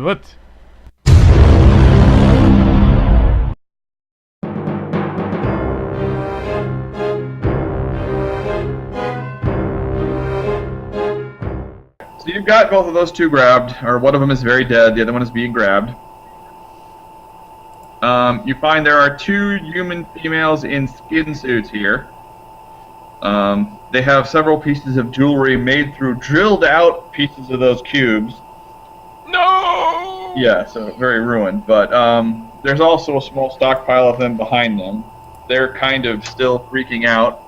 What? So you've got both of those two grabbed, or one of them is very dead, the other one is being grabbed. You find there are two human females in skin suits here. They have several pieces of jewelry made through drilled out pieces of those cubes. No! Yeah, so very ruined. But there's also a small stockpile of them behind them. They're kind of still freaking out.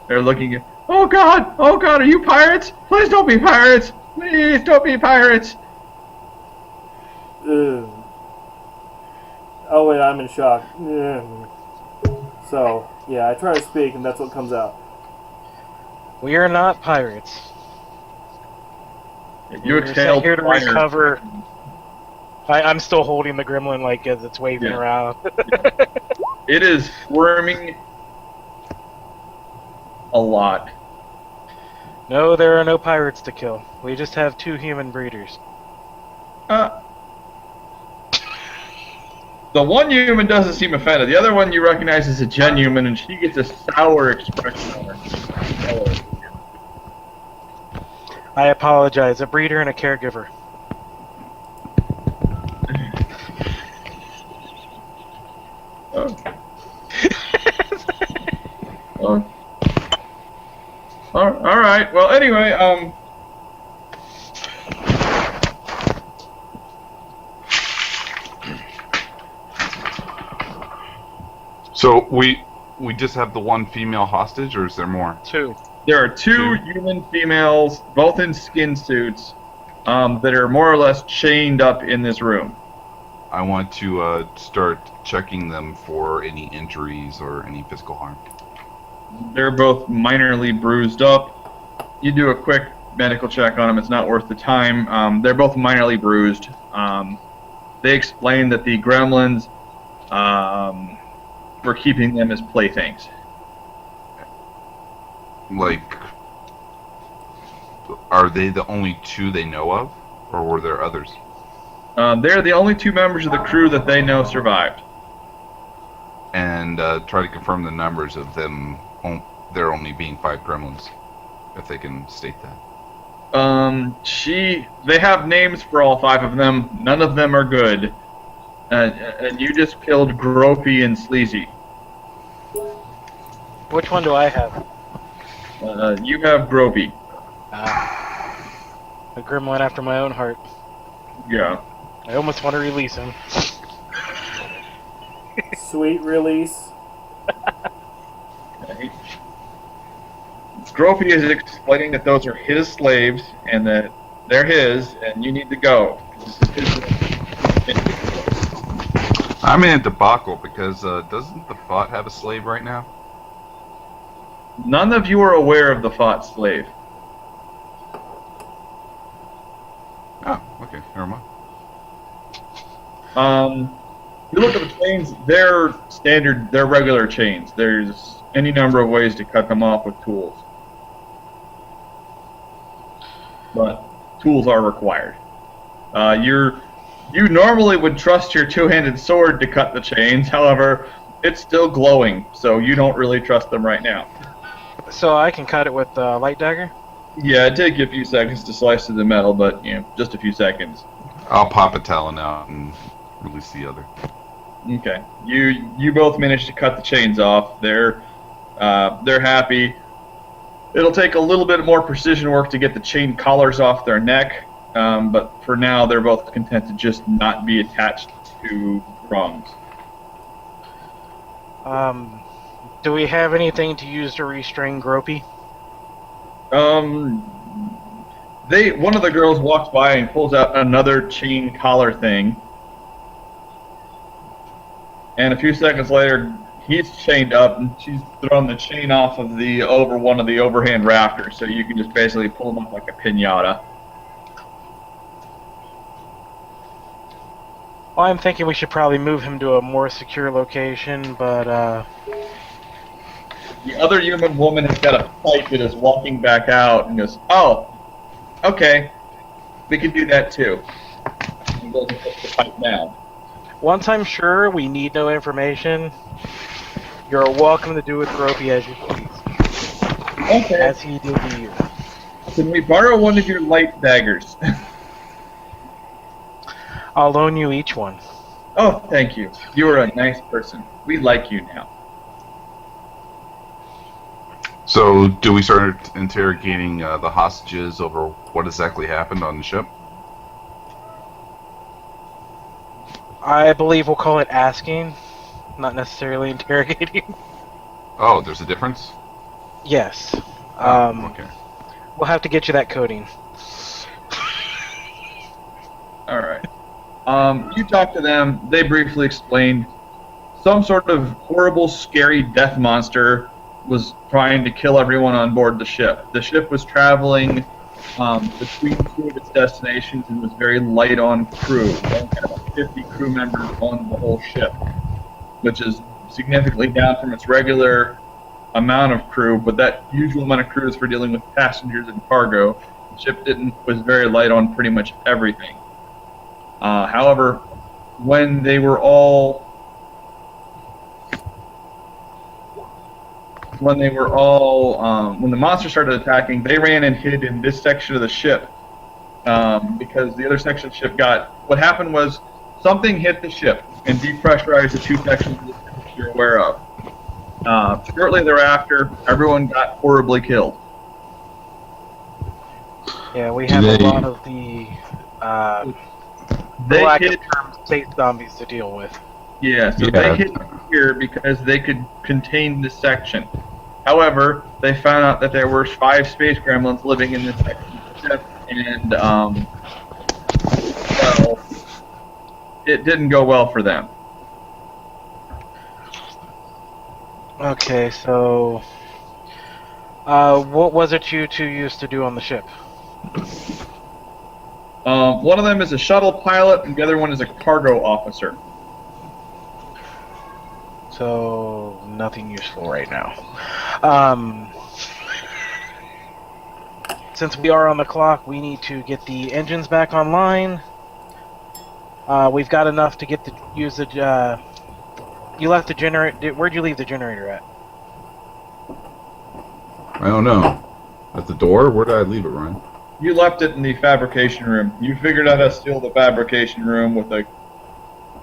They're looking at, oh God, are you pirates? Please don't be pirates! Please don't be pirates! Ugh. Oh wait, I'm in shock. Ugh. So, yeah, I try to speak and that's what comes out. We are not pirates. You We're exhaled here to fire. recover. I'm still holding the gremlin like as it's waving around. It is squirming a lot. No, there are no pirates to kill. We just have two human breeders. The one human doesn't seem offended. The other one you recognize as a gen-human, and she gets a sour expression on her face. I apologize. A breeder and a caregiver. All right. Well, anyway, So we just have the one female hostage, or is there more? Two. there are two human females, both in skin suits, that are more or less chained up in this room. I want to start checking them for any injuries or any physical harm. They're both minorly bruised up. You do a quick medical check on them. It's not worth the time. They're both minorly bruised. They explained that the gremlins were keeping them as playthings. Like, are they the only two they know of, or were there others? They're the only two members of the crew that they know survived. And try to confirm the numbers of them. There only being 5 gremlins, if they can state that. They have names for all 5 of them. None of them are good. And you just killed Gropey and Sleazy. Which one do I have? You have Gropey. A gremlin after my own heart. Yeah. I almost want to release him. Sweet release. Okay. Gropey is explaining that those are his slaves and that they're his, and you need to go. I'm in a debacle because doesn't the Fought have a slave right now? None of you are aware of the Fought slave. Oh, okay, never mind. You look at the chains, they're standard, they're regular chains. There's any number of ways to cut them off with tools. But tools are required. You normally would trust your two-handed sword to cut the chains, however, it's still glowing, so you don't really trust them right now. So I can cut it with the light dagger? Yeah, it'd take you a few seconds to slice through the metal, but, you know, just a few seconds. I'll pop a talon out and release the other. Okay. You both managed to cut the chains off. They're happy. It'll take a little bit more precision work to get the chain collars off their neck, but for now they're both content to just not be attached to prongs. Do we have anything to use to restrain Gropey? One of the girls walks by and pulls out another chain collar thing. And a few seconds later, he's chained up, and she's thrown the chain off of over one of the overhand rafters, so you can just basically pull him up like a piñata. Well, I'm thinking we should probably move him to a more secure location, but The other human woman has got a pipe that is walking back out and goes, "Oh, Okay, we can do that too. And we'll just put the pipe down. Once I'm sure we need no information, you're welcome to do with Gropey as you please, Okay. as he did to you. Can we borrow one of your light daggers? I'll loan you each one. Oh, thank you. You are a nice person. We like you now. So, do we start interrogating the hostages over what exactly happened on the ship? I believe we'll call it asking, not necessarily interrogating. Oh, there's a difference? Yes. Okay. We'll have to get you that coding. All right. You talked to them. They briefly explained some sort of horrible, scary death monster was trying to kill everyone on board the ship. The ship was traveling between two of its destinations and was very light on crew. They only had about 50 crew members on the whole ship, which is significantly down from its regular amount of crew, but that usual amount of crew is for dealing with passengers and cargo. The ship was very light on pretty much everything. However, when they were all when the monster started attacking, they ran and hid in this section of the ship because the other section of the ship what happened was something hit the ship and depressurized the two sections of the ship that you're aware of. Shortly thereafter, everyone got horribly killed. Yeah, we have a lot of the They lack hit, of terms space zombies to deal with. yeah, so they hit here because they could contain this section. However, they found out that there were 5 space gremlins living in this section of the ship, and well, it didn't go well for them. Okay, so what was it you two used to do on the ship? One of them is a shuttle pilot, and the other one is a cargo officer. So nothing useful right now. Since we are on the clock, we need to get the engines back online. We've got enough to use the. You left the generator. Where'd you leave the generator at? I don't know. At the door? Where did I leave it, Ryan? You left it in the fabrication room. You figured out how to steal the fabrication room with a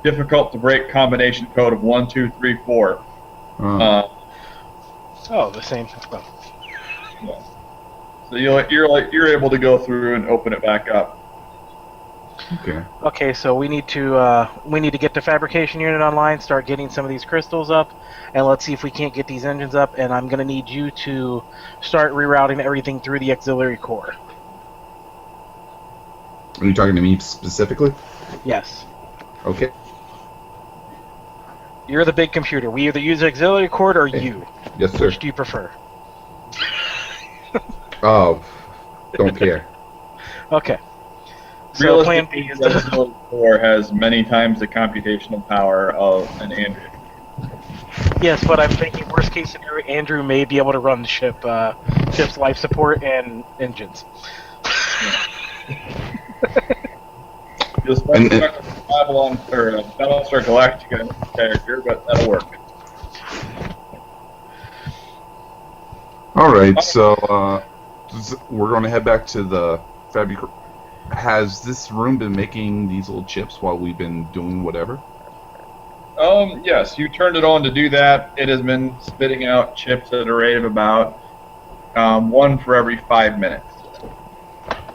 difficult-to-break combination code of 1, 2, 3, 4. The same. Oh. Yeah. So you're able to go through and open it back up. Okay. Okay, so we need to get the fabrication unit online, start getting some of these crystals up, and let's see if we can't get these engines up. And I'm gonna need you to start rerouting everything through the auxiliary core. Are you talking to me specifically? Yes. Okay. You're the big computer. We either use the auxiliary core or you. Yes, sir. Which do you prefer? Oh, don't care. Okay. So plan Realistically, B is the core has many times the computational power of an Android. yes, but I'm thinking worst case scenario, Andrew may be able to run the ship's life support and engines. You'll spend Babylon or Battlestar Galactica character, but that'll work. All right, so we're going to head back to the fabric. Has this room been making these little chips while we've been doing whatever? Yes, you turned it on to do that. It has been spitting out chips at a rate of about 1 for every 5 minutes.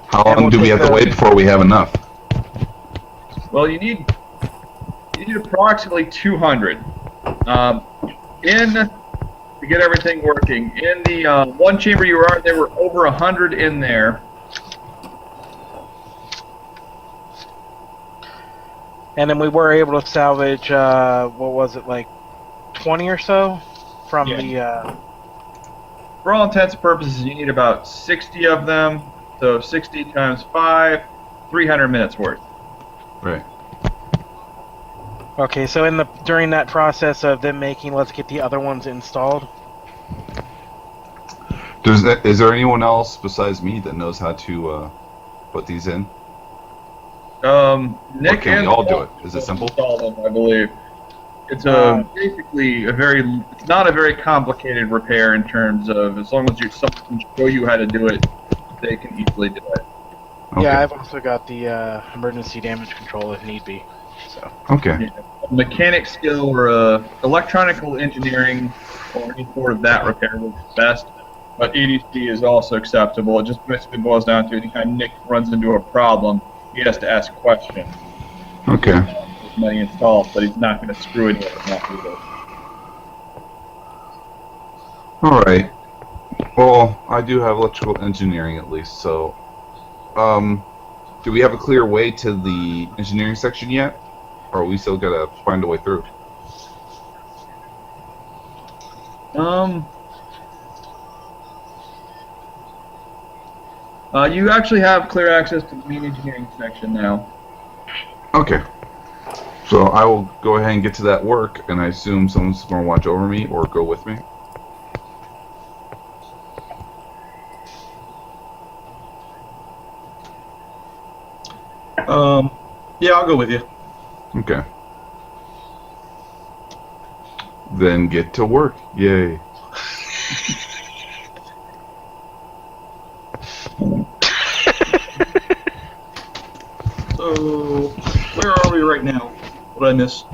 How long do we have to wait before we have enough? Well, you need approximately 200 to get everything working. In the one chamber you were in, there were over 100 in there. And then we were able to salvage, what was it, like 20 or so from the... For all intents and purposes, you need about 60 of them. So 60 times 5, 300 minutes worth. Right. Okay, so during that process of them making, let's get the other ones installed. Is there anyone else besides me that knows how to put these in? Nick can we and all do it? Is it simple? install them, I believe. It's basically it's not a very complicated repair in terms of, as long as someone can show you how to do it, they can easily do it. Okay. Yeah, I've also got the emergency damage control if need be. So. Okay. Yeah. Mechanic skill or electronical engineering or any sort of that repair would be best, but EDC is also acceptable. It just basically boils down to anytime Nick runs into a problem, he has to ask questions. Okay. As many installs, but he's not going to screw anyone up. All right. Well, I do have electrical engineering at least, so do we have a clear way to the engineering section yet? Or we still gotta find a way through? You actually have clear access to the main engineering section now. Okay. So I will go ahead and get to that work, and I assume someone's going to watch over me or go with me. Yeah, I'll go with you. Okay. Then get to work. Yay. So, where are we right now? What did I miss?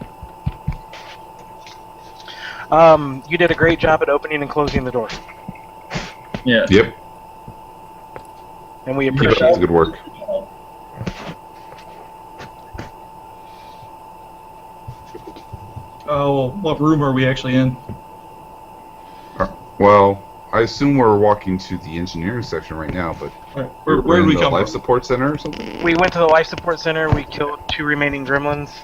You did a great job at opening and closing the door, Yeah. Yep. and we Keep up appreciate the good work. Oh, what room are we actually in? Well, I assume we're walking to the engineering section right now, but Where we're did in we the come life from? support center or something? We went to the life support center. We killed 2 remaining gremlins.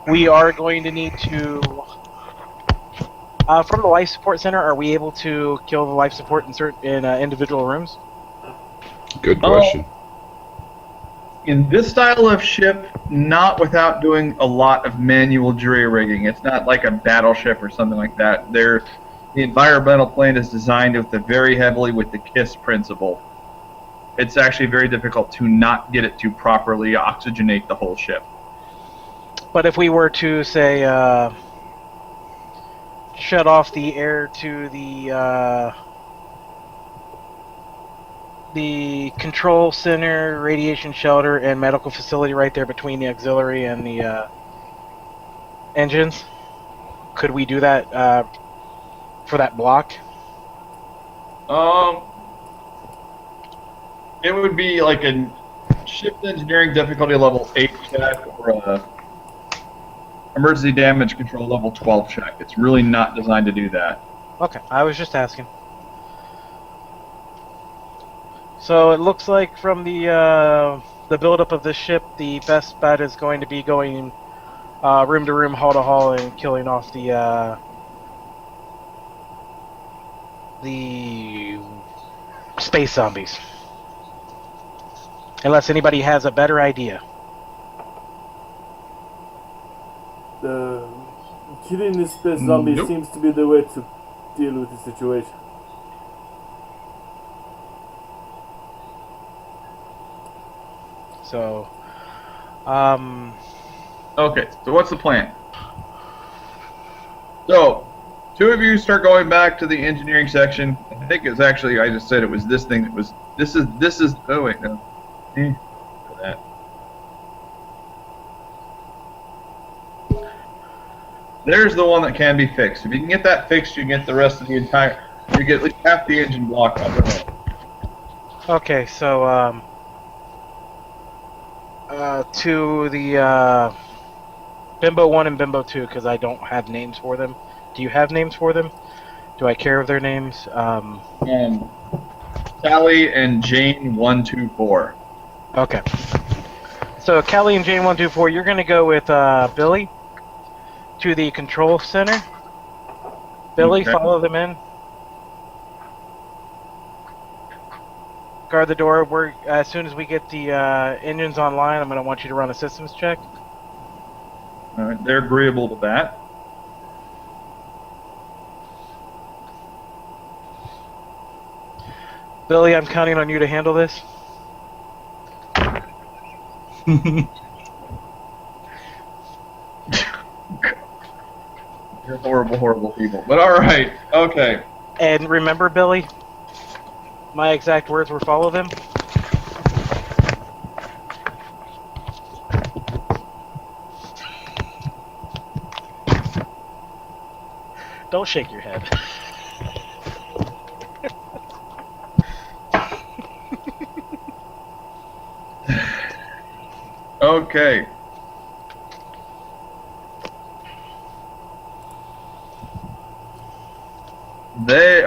We are going to need to. From the life support center, are we able to kill the life support in individual rooms? Good question. In this style of ship, not without doing a lot of manual jury rigging. It's not like a battleship or something like that. The environmental plane is designed very heavily with the KISS principle. It's actually very difficult to not get it to properly oxygenate the whole ship. But if we were to say shut off the air to the control center, radiation shelter, and medical facility right there between the auxiliary and the engines, could we do that for that block? It would be like a ship engineering difficulty level 8 check or a emergency damage control level 12 check. It's really not designed to do that. Okay, I was just asking. So it looks like from the buildup of this ship, the best bet is going to be going room to room, hall to hall, and killing off the space zombies. Unless anybody has a better idea. Killing the space zombie Nope. seems to be the way to deal with the situation. So, Okay, so what's the plan? So, 2 of you start going back to the engineering section. I think it's actually, I just said it was this thing that was, this is, oh wait, no. That. There's the one that can be fixed. If you can get that fixed, you get the rest of the entire, you get at least half the engine block up and running. okay, so, to the, Bimbo 1 and Bimbo 2, because I don't have names for them. Do you have names for them? Do I care of their names? Sally and Jane 124. Okay. So, Kelly and Jane 124, you're going to go with, Billy to the control center. Billy, Okay. follow them in. Guard the door. As soon as we get the engines online, I'm going to want you to run a systems check. They're agreeable to that. Billy, I'm counting on you to handle this. You're horrible, horrible people. But all right, okay. And remember, Billy, my exact words were follow them. Don't shake your head. Okay.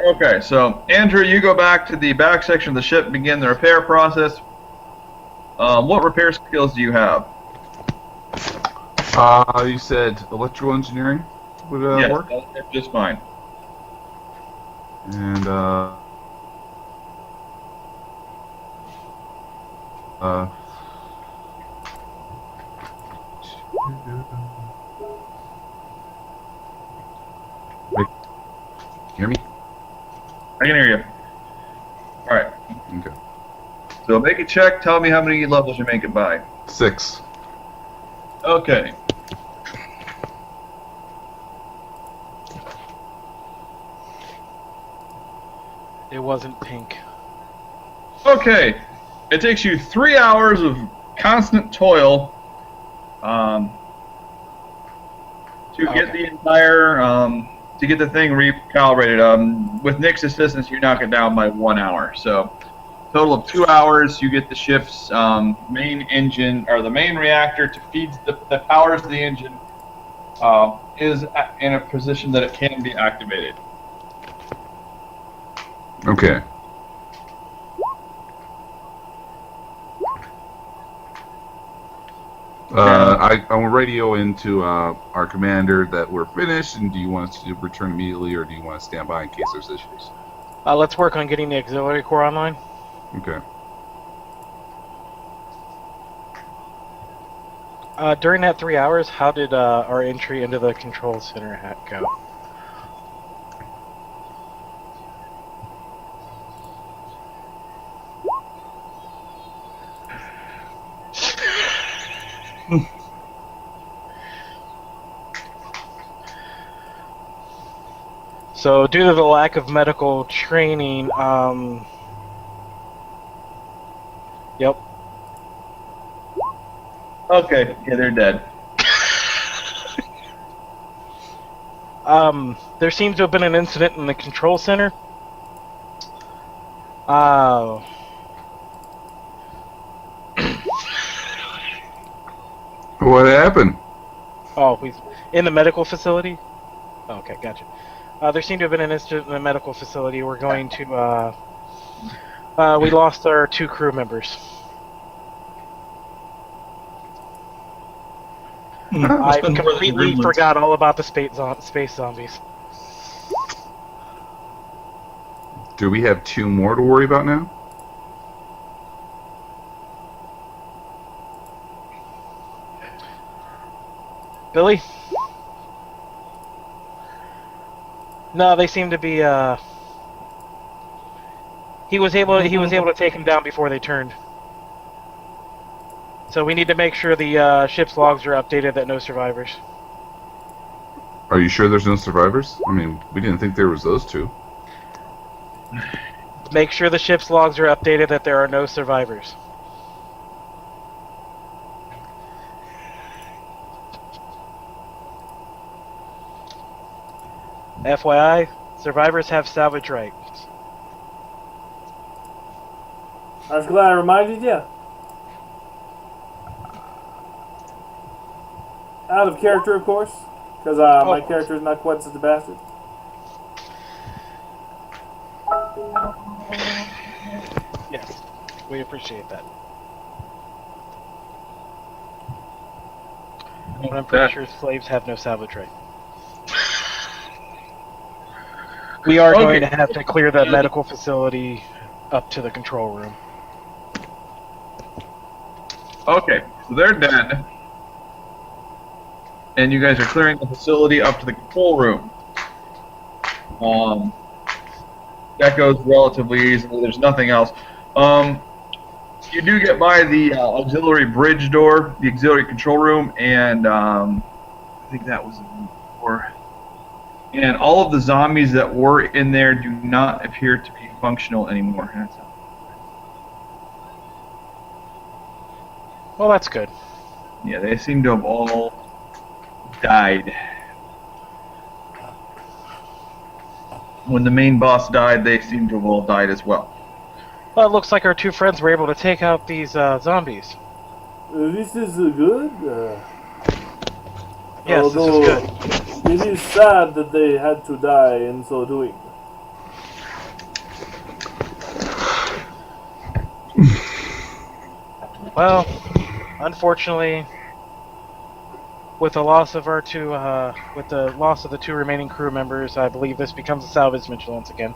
Okay, so Andrew, you go back to the back section of the ship and begin the repair process. What repair skills do you have? You said electrical engineering would Yes, work? that's just fine. And, hear me? I can hear you. All right. Okay. So make a check. Tell me how many levels you make it by. 6. Okay. It wasn't pink. Okay. It takes you 3 hours of constant toil to get the entire to get the thing recalibrated. With Nick's assistance, you knock it down by 1 hour. So, total of 2 hours. You get the ship's main engine or the main reactor to feed that powers the engine is in a position that it can be activated. Okay. I will radio into our commander that we're finished, and do you want us to return immediately, or do you want to stand by in case there's issues? Let's work on getting the auxiliary core online. Okay. During that 3 hours, how did our entry into the control center go? So, due to the lack of medical training, yep. Okay, yeah, they're dead. There seems to have been an incident in the control center. What happened? Oh, he's in the medical facility? Oh, okay, gotcha. There seemed to have been an incident in the medical facility. We're going to, we lost our 2 crew members. I completely forgot all about the space zombies. Do we have 2 more to worry about now? Billy? No, they seem to be. He was able to take him down before they turned. So we need to make sure the ship's logs are updated that no survivors. Are you sure there's no survivors? I mean, we didn't think there was those 2. Make sure the ship's logs are updated that there are no survivors. FYI, survivors have salvage rights. I was glad I reminded you. Out of character, of course, because my character is not quite such a bastard. Yes, we appreciate that. But I'm pretty sure slaves have no salvage right. We are going to have to clear that medical facility up to the control room. Okay, so they're dead. And you guys are clearing the facility up to the control room. that goes relatively easily. There's nothing else. You do get by the auxiliary bridge door, the auxiliary control room, and I think that was a door. And all of the zombies that were in there do not appear to be functional anymore. Well, that's good. Yeah, they seem to have all died. When the main boss died, they seem to have all died as well. Well, it looks like our two friends were able to take out these zombies. This is good. Yes, although this is good. It is sad that they had to die in so doing. Well, unfortunately, with the loss of our two, with the loss of the two remaining crew members, I believe this becomes a salvage mission once again,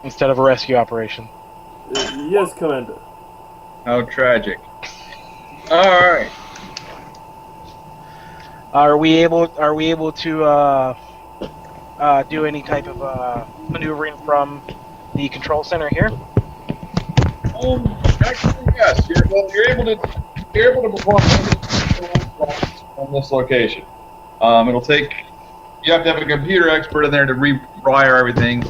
instead of a rescue operation. Yes, Commander. How tragic. Alright. Are we able to do any type of maneuvering from the control center here? Actually, yes. You're able to perform from this location. It'll take. You have to have a computer expert in there to rewire everything.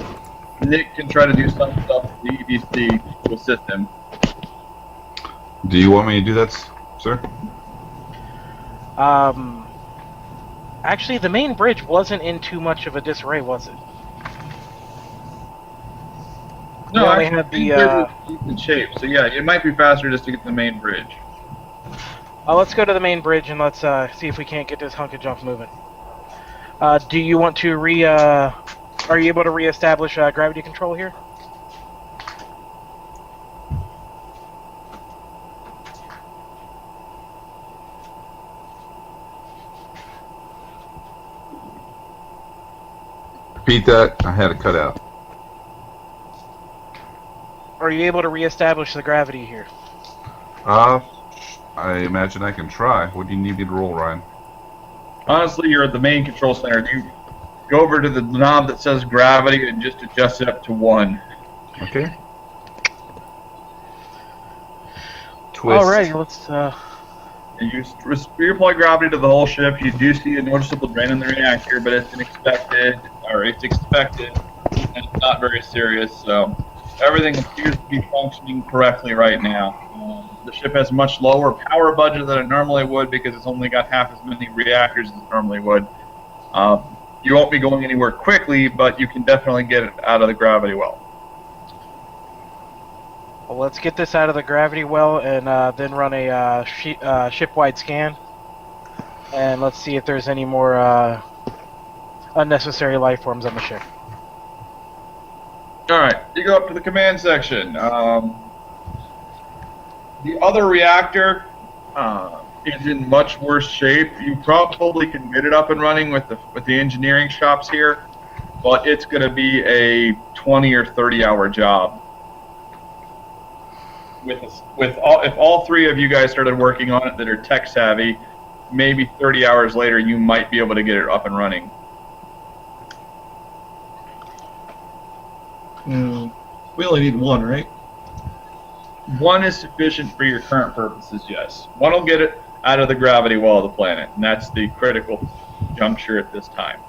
Nick can try to do some stuff with the EDC to assist him. Do you want me to do that, sir? Actually, the main bridge wasn't in too much of a disarray, was it? No, We only actually, have the the, bridge is decent shape. So yeah, it might be faster just to get to the main bridge. Let's go to the main bridge and let's see if we can't get this hunk of junk moving. Do you want to are you able to reestablish gravity control here? Repeat that. I had a cutout. Are you able to reestablish the gravity here? I imagine I can try. What do you need me to roll, Ryan? Honestly, you're at the main control center. You go over to the knob that says gravity and just adjust it up to 1. Okay. Twist. Alright, let's And you reapply gravity to the whole ship. You do see a noticeable drain in the reactor, but it's expected, and it's not very serious. So everything appears to be functioning correctly right now. The ship has much lower power budget than it normally would because it's only got half as many reactors as it normally would. You won't be going anywhere quickly, but you can definitely get it out of the gravity well. Well, let's get this out of the gravity well and then run a ship-wide scan. And let's see if there's any more unnecessary life forms on the ship. Alright, you go up to the command section. The other reactor is in much worse shape. You probably can get it up and running with the engineering shops here, but it's going to be a 20 or 30-hour job. If all 3 of you guys started working on it that are tech savvy, maybe 30 hours later you might be able to get it up and running. We only need 1, right? 1 is sufficient for your current purposes, yes. 1 will get it out of the gravity well of the planet, and that's the critical juncture at this time.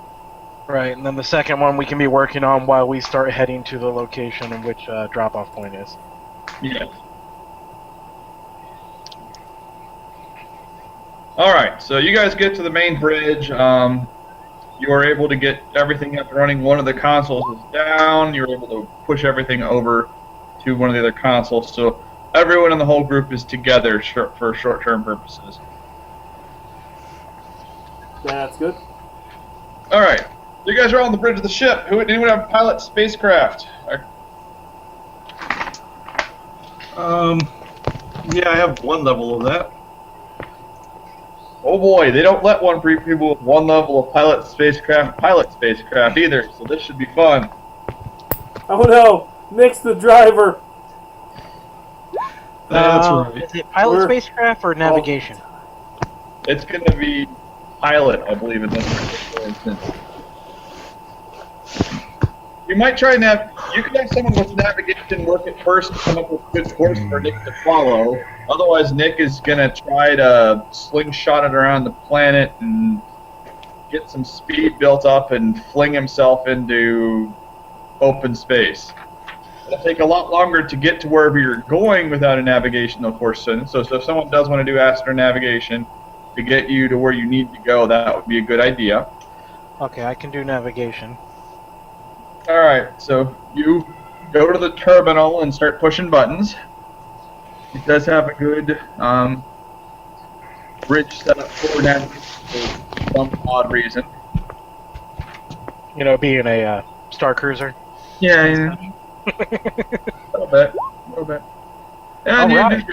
Right, and then the second one we can be working on while we start heading to the location in which drop-off point is. Yes. Alright, so you guys get to the main bridge. You are able to get everything up and running. One of the consoles is down. You're able to push everything over to one of the other consoles. So everyone in the whole group is together for short-term purposes. That's good. Alright, you guys are on the bridge of the ship. Anyone have pilot spacecraft? Yeah, I have 1 level of that. Oh boy, they don't let people with 1 level of pilot spacecraft either, so this should be fun. Oh no! Nick's the driver! That's right. Is it pilot spacecraft or navigation? It's going to be pilot, I believe, in this particular instance. You might try you could have someone with navigation work at first to come up with a good course for Nick to follow. Otherwise, Nick is gonna try to slingshot it around the planet and get some speed built up and fling himself into open space. It'll take a lot longer to get to wherever you're going without a navigational course. So if someone does want to do astro navigation to get you to where you need to go, that would be a good idea. Okay, I can do navigation. Alright, so you go to the terminal and start pushing buttons. It does have a good bridge set up for navigation for some odd reason. You know, being a Star Cruiser. Yeah, a little bit. And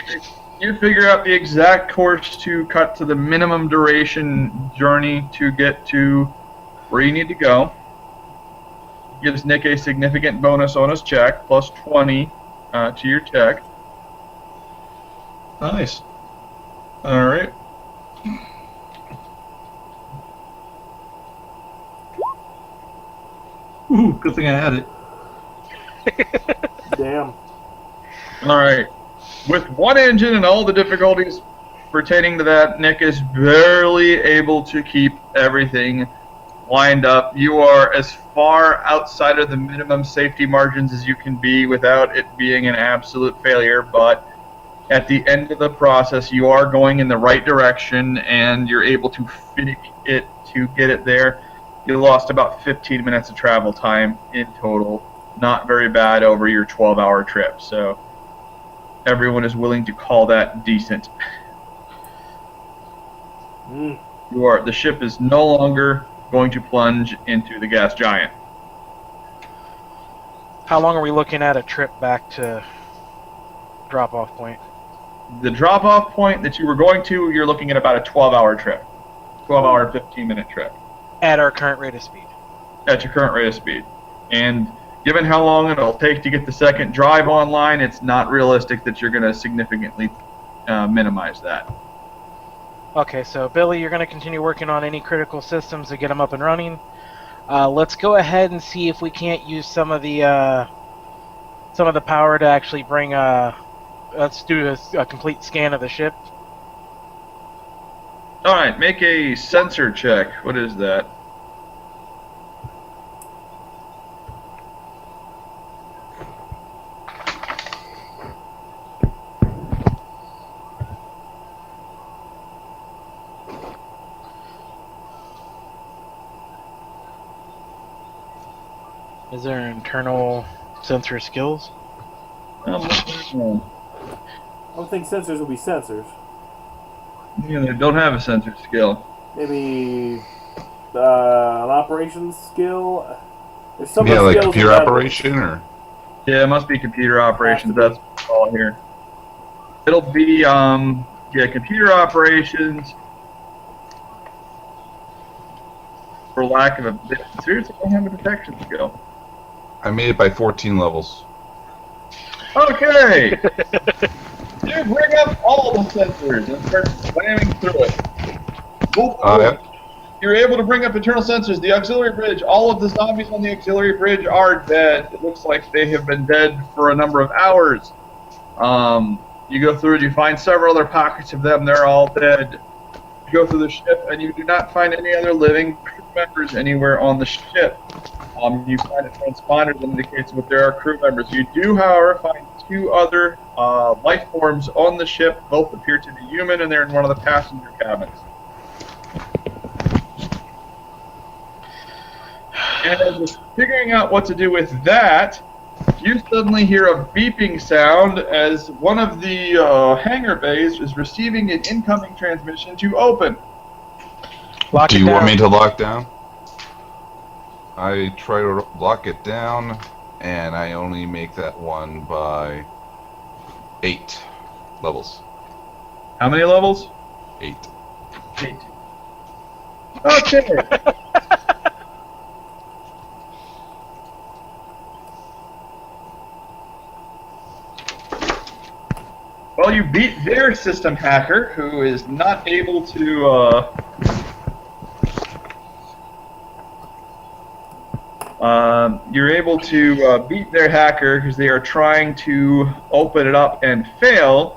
you figure out the exact course to cut to the minimum duration journey to get to where you need to go. Gives Nick a significant bonus on his check, plus 20 to your check. Nice. All right. Ooh, good thing I had it. Damn. Alright. With one engine and all the difficulties pertaining to that, Nick is barely able to keep everything lined up. You are as far outside of the minimum safety margins as you can be without it being an absolute failure, but at the end of the process, you are going in the right direction and you're able to finish it to get it there. You lost about 15 minutes of travel time in total. Not very bad over your 12-hour trip, so everyone is willing to call that decent. The ship is no longer going to plunge into the gas giant. How long are we looking at a trip back to drop-off point? The drop-off point that you were going to, you're looking at about a 12-hour trip. 12-hour, 15-minute trip. At our current rate of speed. At your current rate of speed. And given how long it'll take to get the second drive online, it's not realistic that you're going to significantly minimize that. Okay, so Billy, you're going to continue working on any critical systems to get them up and running. Let's go ahead and see if we can't use some of the power to actually bring let's do a complete scan of the ship. Alright, make a sensor check. What is that? Is there internal sensor skills? I don't think sensors will be sensors. Yeah, they don't have a sensor skill. Maybe an operations skill. There's some Yeah, like skills computer that- operation, or Yeah, it must be computer operations. That's what it's all here. It'll be computer operations. For lack of a bit, seriously, I don't have a detection skill. I made it by 14 levels. Okay. You bring up all the sensors and start slamming through it. Yep. You're able to bring up internal sensors. The auxiliary bridge, all of the zombies on the auxiliary bridge are dead. It looks like they have been dead for a number of hours. You go through and you find several other pockets of them. They're all dead. You go through the ship and you do not find any other living crew members anywhere on the ship. You find a transponder that indicates that there are crew members. You do, however, find two other life forms on the ship. Both appear to be human, and they're in one of the passenger cabins. And as you're figuring out what to do with that, you suddenly hear a beeping sound as one of the hangar bays is receiving an incoming transmission to open. Do you want me to lock down? I try to lock it down, and I only make that one by 8 levels. How many levels? 8. 8. Okay. Well, you beat their system hacker, who is not able to you're able to beat their hacker because they are trying to open it up and fail.